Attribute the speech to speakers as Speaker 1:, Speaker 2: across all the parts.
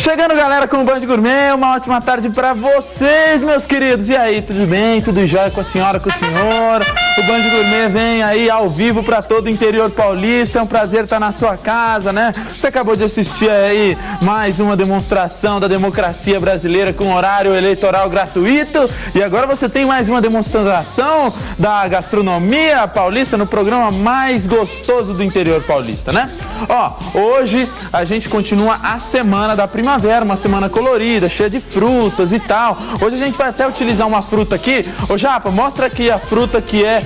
Speaker 1: Chegando, galera, com o Band Gourmet, uma ótima tarde pra vocês, meus queridos. E aí, tudo bem? Tudo jóia com a senhora, com o senhor? O Band Gourmet vem aí ao vivo pra todo o interior paulista. É um prazer estar na sua casa, né? Você acabou de assistir aí mais uma demonstração da democracia brasileira com horário eleitoral gratuito. E agora você tem mais uma demonstração da gastronomia paulista no programa mais gostoso do interior paulista, né? Ó, hoje a gente continua a semana da primavera, uma semana colorida, cheia de frutas e tal. Hoje a gente vai até utilizar uma fruta aqui. Ô Japa, mostra aqui a fruta que é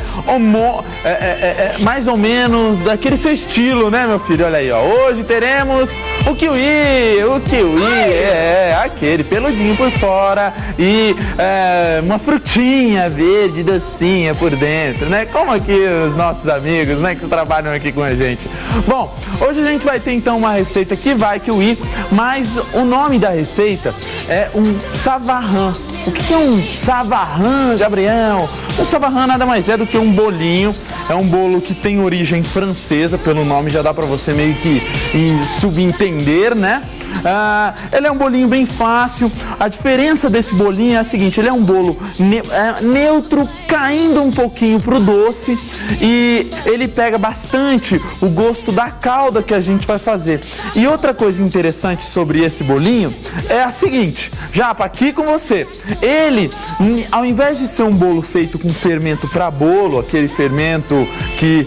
Speaker 1: mais ou menos daquele seu estilo, né, meu filho? Olha aí, ó. Hoje teremos o kiwi. O kiwi é aquele peludinho por fora e uma frutinha verde, docinha por dentro, né? Como aqui os nossos amigos, né, que trabalham aqui com a gente. Bom, hoje a gente vai ter então uma receita que vai kiwi, mas o nome da receita é um savarrã. O que é um savarrã, Gabriel? Um savarrã nada mais é do que um bolinho. É um bolo que tem origem francesa, pelo nome já dá pra você meio que subentender, né? Ele é um bolinho bem fácil. A diferença desse bolinho é a seguinte: ele é um bolo neutro, caindo um pouquinho pro doce, e ele pega bastante o gosto da calda que a gente vai fazer. E outra coisa interessante sobre esse bolinho é a seguinte, Japa, aqui com você, ele, ao invés de ser um bolo feito com fermento para bolo, aquele fermento que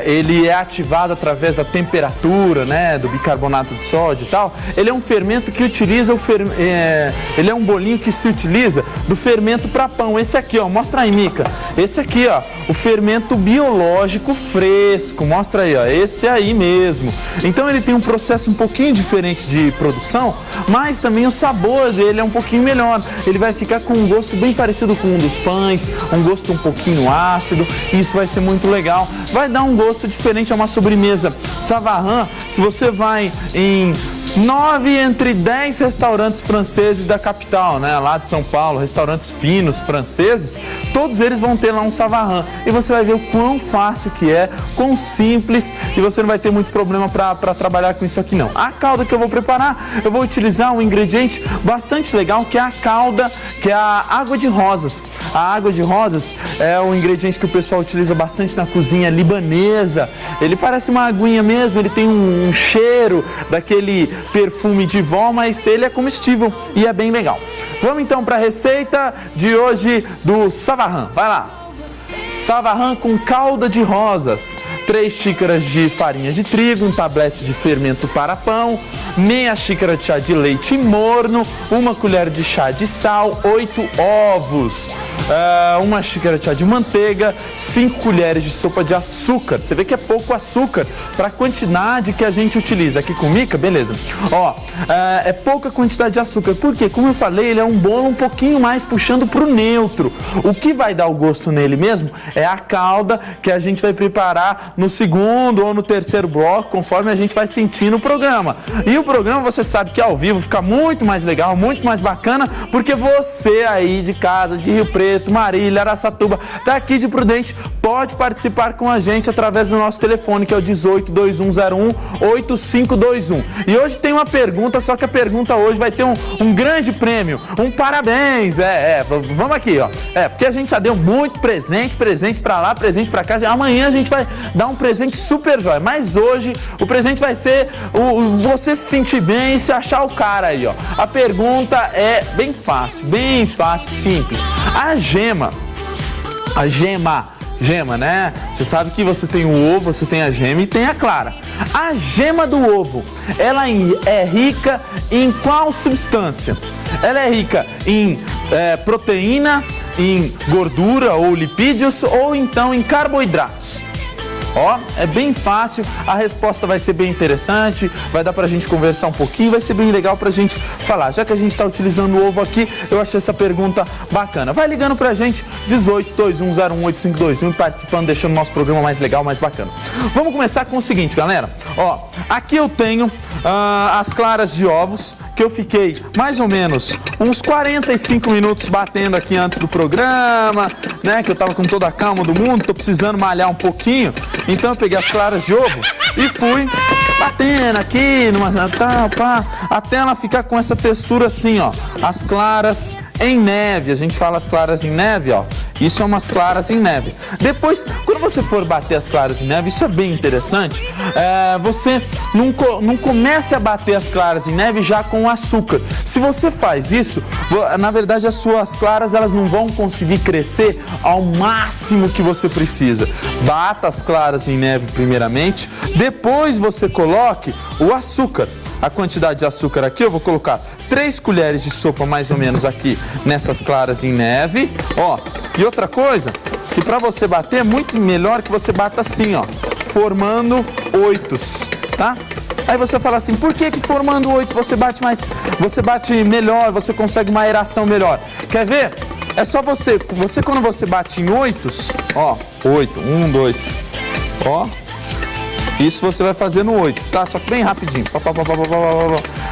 Speaker 1: ele é ativado através da temperatura, né, do bicarbonato de sódio e tal, ele é um fermento que utiliza ele é um bolinho que se utiliza do fermento para pão. Esse aqui, ó, mostra aí, Mica. Esse aqui, ó, o fermento biológico fresco. Mostra aí, ó, esse aí mesmo. Então ele tem um processo um pouquinho diferente de produção, mas também o sabor dele é um pouquinho melhor. Ele vai ficar com um gosto bem parecido com um dos pães, um gosto um pouquinho ácido. Isso vai ser muito legal. Vai dar um gosto diferente a uma sobremesa. Savarrã, se você vai em 9 entre 10 restaurantes franceses da capital, né, lá de São Paulo, restaurantes finos franceses, todos eles vão ter lá um savarrã. E você vai ver o quão fácil que é, quão simples, e você não vai ter muito problema para trabalhar com isso aqui não. A calda que eu vou preparar, eu vou utilizar um ingrediente bastante legal, que é a calda, que é a água de rosas. A água de rosas é um ingrediente que o pessoal utiliza bastante na cozinha libanesa. Ele parece uma aguinha mesmo, ele tem um cheiro daquele perfume de vó, mas ele é comestível e é bem legal. Vamos então para a receita de hoje do savarrã. Vai lá! Savarrã com calda de rosas, 3 xícaras de farinha de trigo, um tablete de fermento para pão, meia xícara de chá de leite morno, 1 colher de chá de sal, 8 ovos, 1 xícara de chá de manteiga, 5 colheres de sopa de açúcar. Você vê que é pouco açúcar para a quantidade que a gente utiliza. Aqui com Mica, beleza. Ó, é pouca quantidade de açúcar, porque, como eu falei, ele é um bolo um pouquinho mais puxando para o neutro. O que vai dar o gosto nele mesmo é a calda, que a gente vai preparar no segundo ou no terceiro bloco, conforme a gente vai sentindo o programa. E o programa, você sabe que ao vivo fica muito mais legal, muito mais bacana, porque você aí de casa, de Rio Preto, Marília, Araçatuba, daqui de Prudente, pode participar com a gente através do nosso telefone, que é o 18-2101-8521. E hoje tem uma pergunta, só que a pergunta hoje vai ter um grande prêmio, um parabéns. Vamos aqui, ó. Porque a gente já deu muito presente pra lá, presente pra cá. Amanhã a gente vai dar um presente super jóia, mas hoje o presente vai ser você se sentir bem e se achar o cara aí, ó. A pergunta é bem fácil, simples. A gema, né? Você sabe que você tem o ovo, você tem a gema e tem a clara. A gema do ovo, ela é rica em qual substância? Ela é rica em proteína, em gordura ou lipídios, ou então em carboidratos. Ó, é bem fácil, a resposta vai ser bem interessante, vai dar pra gente conversar um pouquinho, vai ser bem legal pra gente falar. Já que a gente tá utilizando o ovo aqui, eu achei essa pergunta bacana. Vai ligando pra gente, 18-2101-8521, participando, deixando o nosso programa mais legal, mais bacana. Vamos começar com o seguinte, galera. Ó, aqui eu tenho as claras de ovos, que eu fiquei mais ou menos uns 45 minutos batendo aqui antes do programa, né? Que eu tava com toda a calma do mundo, tô precisando malhar um pouquinho. Então eu peguei as claras de ovo e fui batendo aqui, até ela ficar com essa textura assim, ó. As claras em neve, a gente fala as claras em neve, ó. Isso é umas claras em neve. Depois, quando você for bater as claras em neve, isso é bem interessante, você não comece a bater as claras em neve já com açúcar. Se você faz isso, na verdade as suas claras elas não vão conseguir crescer ao máximo que você precisa. Bata as claras em neve primeiramente, depois você coloque o açúcar. A quantidade de açúcar aqui eu vou colocar 3 colheres de sopa mais ou menos aqui nessas claras em neve, ó. E outra coisa, que para você bater é muito melhor que você bata assim, ó, formando oitos, tá? Aí você fala assim, por que formando oitos você bate melhor, você consegue uma aeração melhor? Quer ver? É só você quando você bate em oitos, ó, 8, 1, 2, ó. Isso você vai fazer no 8, tá? Só que bem rapidinho.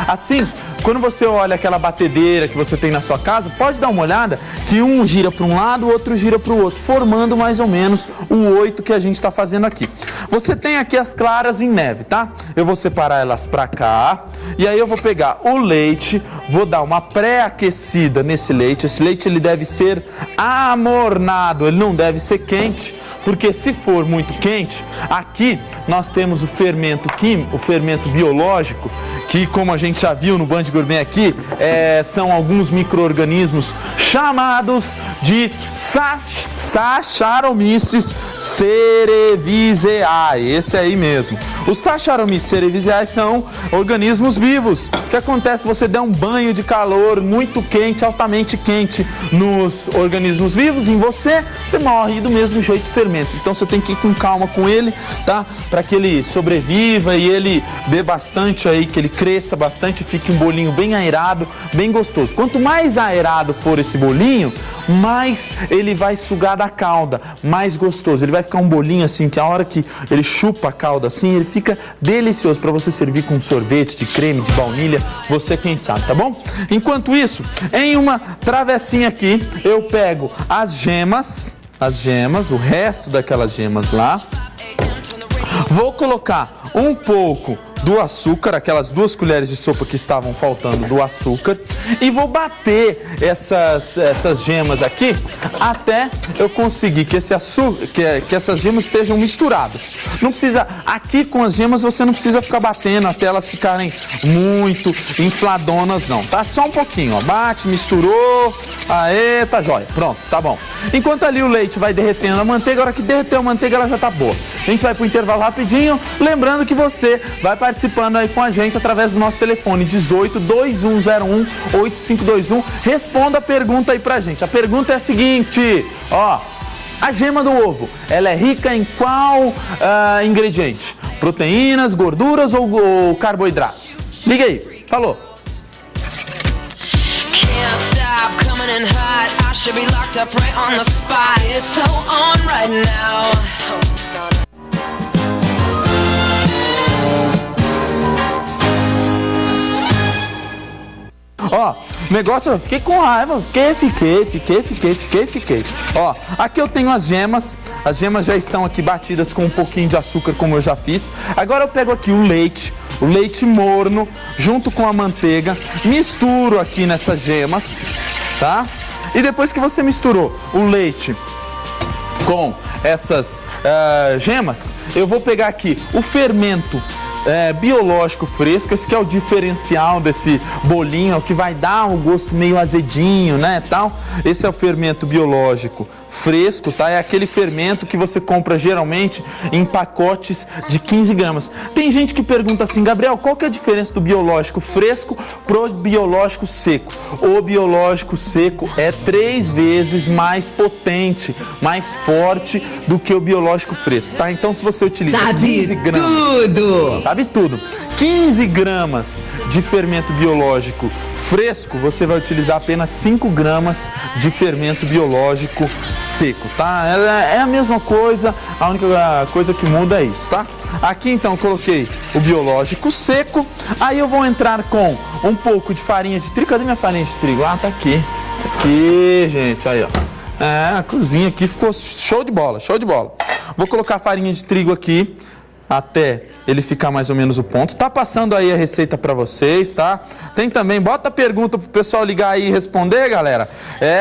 Speaker 1: Assim, quando você olha aquela batedeira que você tem na sua casa, pode dar uma olhada que um gira para um lado, o outro gira para o outro, formando mais ou menos o 8 que a gente está fazendo aqui. Você tem aqui as claras em neve, tá? Eu vou separar elas para cá e aí eu vou pegar o leite, vou dar uma pré-aquecida nesse leite. Esse leite ele deve ser amornado, ele não deve ser quente. Porque se for muito quente, aqui nós temos o fermento químico, o fermento biológico, que como a gente já viu no Band Gourmet aqui, são alguns micro-organismos chamados de Saccharomyces cerevisiae, esse aí mesmo. Os Saccharomyces cerevisiae são organismos vivos. O que acontece se você der um banho de calor muito quente, altamente quente nos organismos vivos, em você morre do mesmo jeito fermento. Então você tem que ir com calma com ele, tá? Para que ele sobreviva e ele dê bastante aí, que ele cresça bastante, fique um bolinho bem aerado, bem gostoso. Quanto mais aerado for esse bolinho, mais ele vai sugar da calda, mais gostoso. Ele vai ficar um bolinho assim, que a hora que ele chupa a calda assim, ele fica delicioso para você servir com sorvete de creme, de baunilha, você quem sabe, tá bom? Enquanto isso, em uma travessinha aqui, eu pego as gemas, o resto daquelas gemas lá. Vou colocar um pouco do açúcar, aquelas 2 colheres de sopa que estavam faltando do açúcar, e vou bater essas gemas aqui até eu conseguir que esse açúcar, que essas gemas estejam misturadas. Não precisa, aqui com as gemas você não precisa ficar batendo até elas ficarem muito infladonas não, tá? Só um pouquinho, ó, bate, misturou, aê, tá jóia, pronto, tá bom. Enquanto ali o leite vai derretendo a manteiga, a hora que derreteu a manteiga ela já tá boa. A gente vai pro intervalo rapidinho, lembrando que você vai participando aí com a gente através do nosso telefone 18 2101 8521. Responda a pergunta aí pra gente. A pergunta é a seguinte, ó, a gema do ovo, ela é rica em qual ingrediente? Proteínas, gorduras ou carboidratos? Liga aí, falou. Ó, negócio, eu fiquei com raiva, fiquei. Ó, aqui eu tenho as gemas já estão aqui batidas com um pouquinho de açúcar, como eu já fiz. Agora eu pego aqui o leite morno, junto com a manteiga, misturo aqui nessas gemas, tá? E depois que você misturou o leite com essas gemas, eu vou pegar aqui o fermento biológico fresco, esse que é o diferencial desse bolinho, é o que vai dar um gosto meio azedinho, né, tal. Esse é o fermento biológico fresco, tá? É aquele fermento que você compra geralmente em pacotes de 15 gramas. Tem gente que pergunta assim, Gabriel, qual que é a diferença do biológico fresco pro biológico seco? O biológico seco é 3 vezes mais potente, mais forte do que o biológico fresco, tá? Então se você utiliza 15 gramas... Sabe tudo! 15 gramas de fermento biológico fresco, você vai utilizar apenas 5 gramas de fermento biológico seco, tá? É a mesma coisa, a única coisa que muda é isso, tá? Aqui então eu coloquei o biológico seco, aí eu vou entrar com um pouco de farinha de trigo. Cadê minha farinha de trigo? Ah, tá aqui. Aqui, gente, aí ó. A cozinha aqui ficou show de bola, show de bola. Vou colocar a farinha de trigo aqui. até ele ficar mais ou menos o ponto. Tá passando aí a receita para vocês, tá? Tem também, bota a pergunta pro pessoal ligar aí e responder, galera.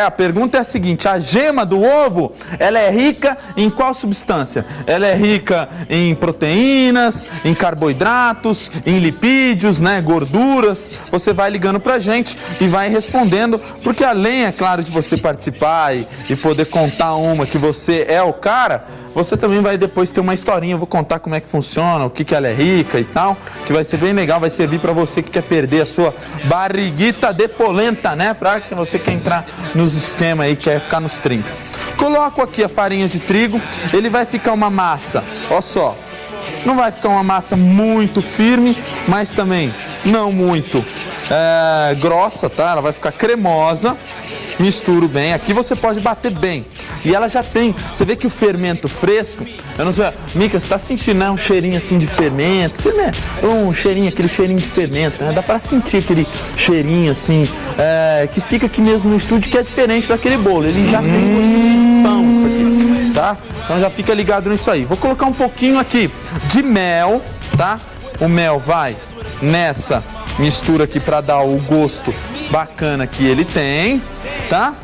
Speaker 1: A pergunta é a seguinte: a gema do ovo, ela é rica em qual substância? Ela é rica em proteínas, em carboidratos, em lipídios, né, gorduras. Você vai ligando pra gente e vai respondendo, porque além, é claro, de você participar e poder contar uma que você é o cara, você também vai depois ter uma historinha. Eu vou contar como é que funciona, o que ela é rica e tal, que vai ser bem legal, vai servir para você que quer perder a sua barriguita de polenta, né? Para que você quer entrar nos esquemas aí, quer ficar nos trinques. Coloco aqui a farinha de trigo, ele vai ficar uma massa, ó só. Não vai ficar uma massa muito firme, mas também não muito grossa, tá? Ela vai ficar cremosa. Misturo bem. Aqui você pode bater bem. E ela já tem, você vê que o fermento fresco, eu não sei, Mica, você tá sentindo, né, um cheirinho assim de fermento, um cheirinho, aquele cheirinho de fermento, né? Dá pra sentir aquele cheirinho assim, que fica aqui mesmo no estúdio, que é diferente daquele bolo. Ele já tem um gostinho de pão, isso aqui, tá? Então já fica ligado nisso aí. Vou colocar um pouquinho aqui de mel, tá? O mel vai nessa mistura aqui para dar o gosto bacana que ele tem, tá?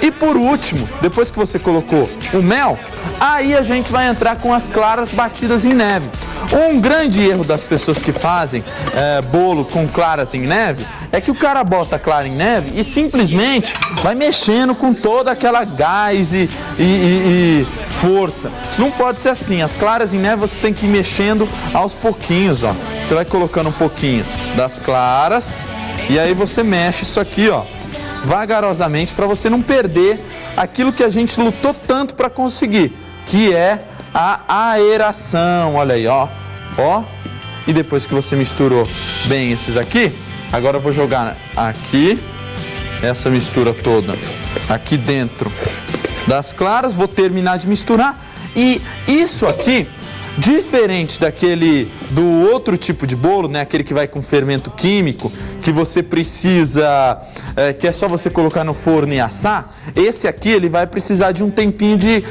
Speaker 1: E por último, depois que você colocou o mel, aí a gente vai entrar com as claras batidas em neve. Um grande erro das pessoas que fazem bolo com claras em neve é que o cara bota a clara em neve e simplesmente vai mexendo com toda aquela gás e força. Não pode ser assim. As claras em neve você tem que ir mexendo aos pouquinhos, ó. Você vai colocando um pouquinho das claras e aí você mexe isso aqui, ó, vagarosamente, para você não perder aquilo que a gente lutou tanto para conseguir, que é a aeração. Olha aí, ó, ó. E depois que você misturou bem esses aqui, agora eu vou jogar aqui essa mistura toda aqui dentro das claras, vou terminar de misturar. E isso aqui, diferente do outro tipo de bolo, né, aquele que vai com fermento químico, que você precisa, que é só você colocar no forno e assar, esse aqui ele vai precisar de um tempinho de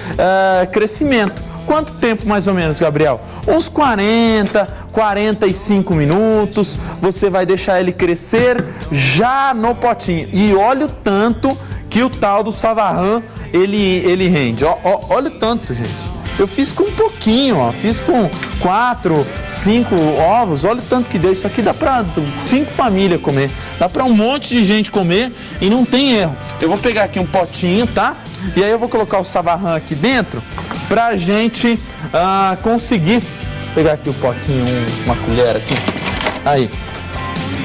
Speaker 1: crescimento. Quanto tempo mais ou menos, Gabriel? Uns 45 minutos, você vai deixar ele crescer já no potinho. E olha o tanto que o tal do Savarran, ele rende. Olha o tanto, gente. Eu fiz com um pouquinho, ó. Fiz com 4, 5 ovos. Olha o tanto que deu. Isso aqui dá para 5 famílias comer. Dá para um monte de gente comer e não tem erro. Eu vou pegar aqui um potinho, tá? E aí eu vou colocar o Savarran aqui dentro pra gente conseguir. Vou pegar aqui o potinho, uma colher aqui. Aí.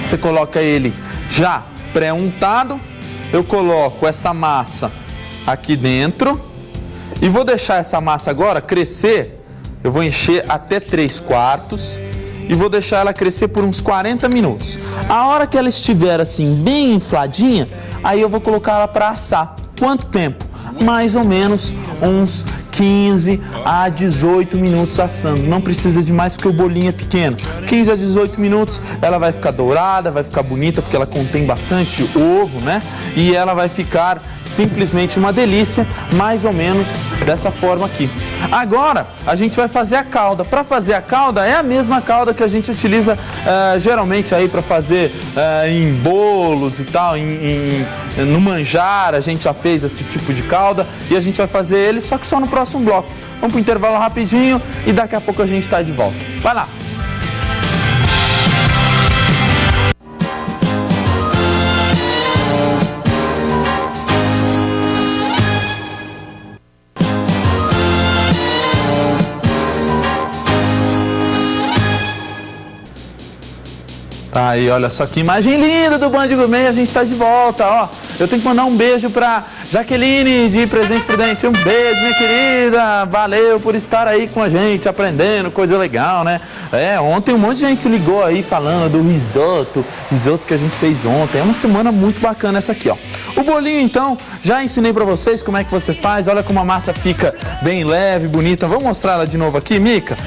Speaker 1: Você coloca ele já pré-untado. Eu coloco essa massa aqui dentro. E vou deixar essa massa agora crescer, eu vou encher até 3/4 e vou deixar ela crescer por uns 40 minutos. A hora que ela estiver assim bem infladinha, aí eu vou colocar ela para assar. Quanto tempo? Mais ou menos uns 15 a 18 minutos assando. Não precisa de mais porque o bolinho é pequeno. 15 a 18 minutos, ela vai ficar dourada, vai ficar bonita porque ela contém bastante ovo, né? E ela vai ficar simplesmente uma delícia, mais ou menos dessa forma aqui. Agora, a gente vai fazer a calda. Para fazer a calda, é a mesma calda que a gente utiliza geralmente aí para fazer em bolos e tal, no manjar, a gente já fez esse tipo de calda e a gente vai fazer ele, só que só no próximo bloco. Vamos pro intervalo rapidinho e daqui a pouco a gente tá de volta. Vai lá! Tá aí, olha só que imagem linda do Band Gourmet, a gente tá de volta, ó. Eu tenho que mandar um beijo pra Jaqueline de Presidente Prudente. Um beijo, minha querida. Valeu por estar aí com a gente, aprendendo, coisa legal, né? Ontem um monte de gente ligou aí falando do risoto que a gente fez ontem. É uma semana muito bacana essa aqui, ó. O bolinho, então, já ensinei pra vocês como é que você faz. Olha como a massa fica bem leve, bonita. Vamos mostrar ela de novo aqui, Mica?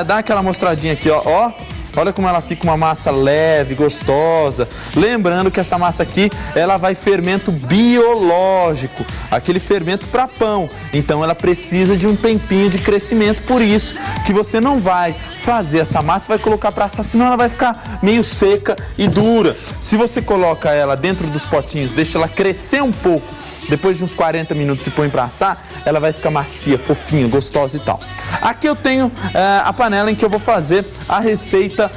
Speaker 1: Dá aquela mostradinha aqui, ó. Olha como ela fica uma massa leve, gostosa. Lembrando que essa massa aqui, ela vai fermento biológico, aquele fermento para pão. Então ela precisa de um tempinho de crescimento, por isso que você não vai fazer essa massa, vai colocar para assar, senão ela vai ficar meio seca e dura. Se você coloca ela dentro dos potinhos, deixa ela crescer um pouco, depois de uns 40 minutos e põe para assar, ela vai ficar macia, fofinha, gostosa e tal. Aqui eu tenho a panela em que eu vou fazer a receita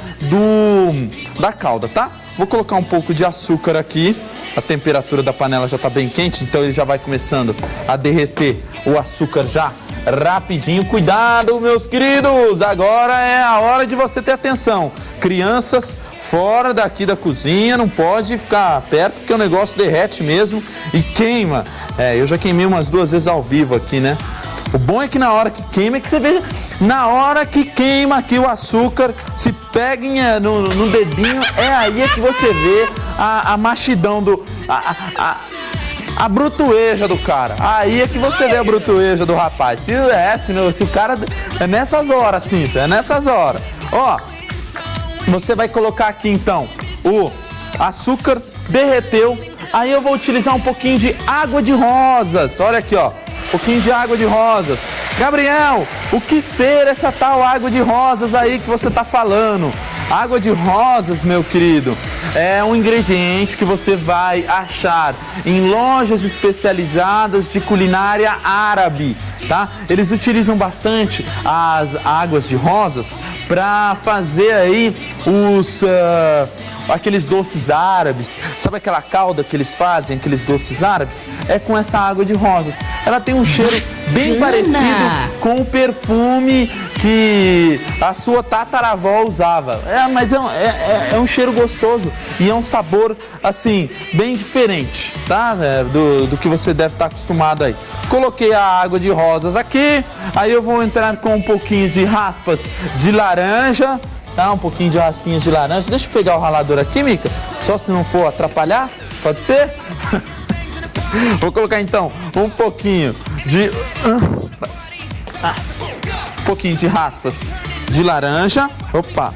Speaker 1: da calda, tá? Vou colocar um pouco de açúcar aqui. A temperatura da panela já está bem quente, então ele já vai começando a derreter o açúcar já rapidinho. Cuidado, meus queridos! Agora é a hora de você ter atenção. Crianças, fora daqui da cozinha, não pode ficar perto porque o negócio derrete mesmo e queima. Eu já queimei umas 2 vezes ao vivo aqui, né? O bom é que na hora que queima, é que você veja, na hora que queima aqui o açúcar, se pega no dedinho, é aí é que você vê a machidão a brutueja do cara. Aí é que você vê a brutueja do rapaz. Se o cara... É nessas horas, sim, é nessas horas. Ó, você vai colocar aqui então o açúcar, derreteu. Aí eu vou utilizar um pouquinho de água de rosas. Olha aqui, ó. Um pouquinho de água de rosas. Gabriel, o que ser essa tal água de rosas aí que você tá falando? Água de rosas, meu querido, é um ingrediente que você vai achar em lojas especializadas de culinária árabe, tá? Eles utilizam bastante as águas de rosas para fazer aí aqueles doces árabes. Sabe aquela calda que eles fazem, aqueles doces árabes? É com essa água de rosas. Ela tem um cheiro bem parecido com o perfume que a sua tataravó usava. Mas é um cheiro gostoso e é um sabor, assim, bem diferente, tá? Do que você deve estar acostumado aí. Coloquei a água de rosas aqui, aí eu vou entrar com um pouquinho de raspas de laranja, tá? Um pouquinho de raspinhas de laranja. Deixa eu pegar o ralador aqui, Mica, só se não for atrapalhar, pode ser? Vou colocar então um pouquinho de raspas de laranja. Opa!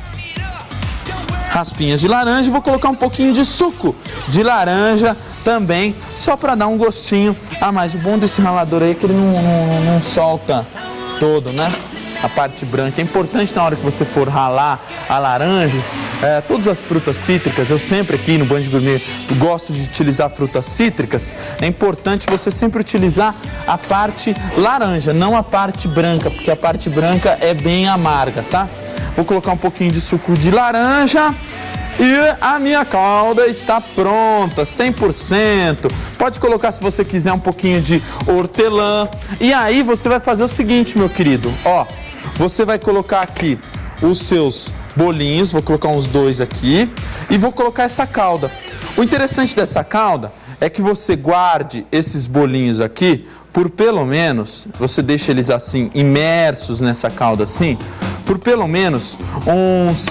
Speaker 1: Raspinhas de laranja. Vou colocar um pouquinho de suco de laranja também, só para dar um gostinho a mais. O bom desse ralador aí é que ele não solta todo, né? A parte branca. É importante na hora que você for ralar a laranja, todas as frutas cítricas, eu sempre aqui no Band Gourmet gosto de utilizar frutas cítricas, é importante você sempre utilizar a parte laranja, não a parte branca, porque a parte branca é bem amarga, tá? Vou colocar um pouquinho de suco de laranja e a minha calda está pronta, 100%. Pode colocar, se você quiser, um pouquinho de hortelã. E aí você vai fazer o seguinte, meu querido, ó. Você vai colocar aqui os seus bolinhos, vou colocar uns 2 aqui e vou colocar essa calda. O interessante dessa calda é que você guarde esses bolinhos aqui por pelo menos, você deixa eles assim, imersos nessa calda assim, por pelo menos umas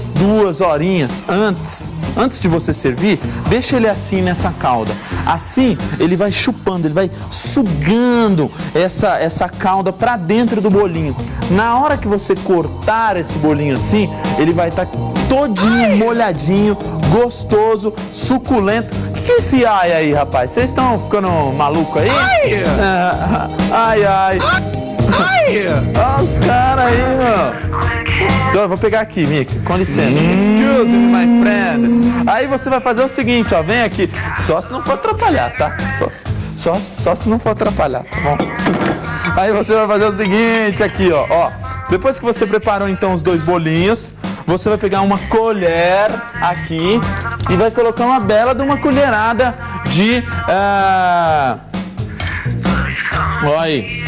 Speaker 1: 2 horinhas antes de você servir, deixa ele assim nessa calda. Assim, ele vai chupando, ele vai sugando essa calda para dentro do bolinho. Na hora que você cortar esse bolinho assim, ele vai estar todinho molhadinho, gostoso, suculento. O que é esse ai aí, rapaz? Vocês estão ficando maluco aí? Ai, ai. Olha os caras aí, meu. Então, eu vou pegar aqui, Mica, com licença. Excuse me, my friend. Aí você vai fazer o seguinte, ó, vem aqui. Só se não for atrapalhar, tá? Só se não for atrapalhar, tá bom? Aí você vai fazer o seguinte aqui, ó. Depois que você preparou, então, os 2 bolinhos, você vai pegar uma colher aqui e vai colocar uma bela de uma colherada de... Olha aí.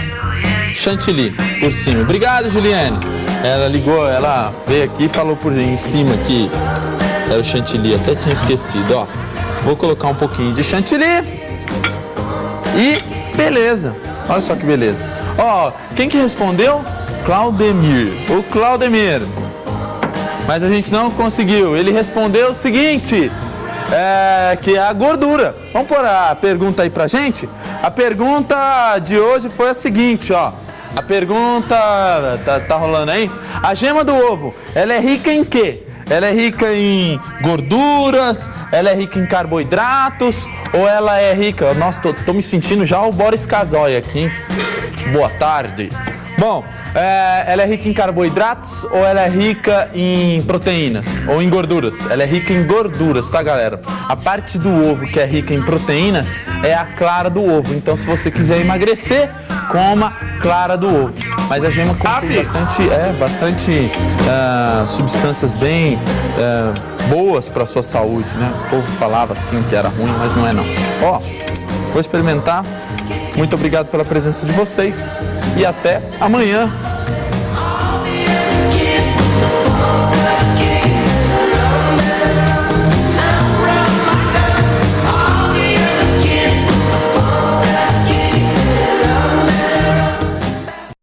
Speaker 1: Chantilly por cima. Obrigado, Juliane. Ela ligou, ela veio aqui e falou por em cima que era o chantilly. Até tinha esquecido, ó. Vou colocar um pouquinho de chantilly e beleza. Olha só que beleza. Ó, quem que respondeu? Claudemir. O Claudemir. Mas a gente não conseguiu. Ele respondeu o seguinte, que é a gordura. Vamos pôr a pergunta aí pra gente? A pergunta de hoje foi a seguinte, ó. A pergunta tá rolando aí. A gema do ovo, ela é rica em quê? Ela é rica em gorduras, ela é rica em carboidratos ou ela é rica... Nossa, tô me sentindo já o Boris Casoy aqui, hein? Boa tarde. Bom, ela é rica em carboidratos ou ela é rica em proteínas ou em gorduras? Ela é rica em gorduras, tá, galera? A parte do ovo que é rica em proteínas é a clara do ovo. Então, se você quiser emagrecer, coma clara do ovo. Mas a gema contém bastante substâncias bem boas para sua saúde, né? O povo falava assim que era ruim, mas não é não. Ó, vou experimentar. Muito obrigado pela presença de vocês e até amanhã.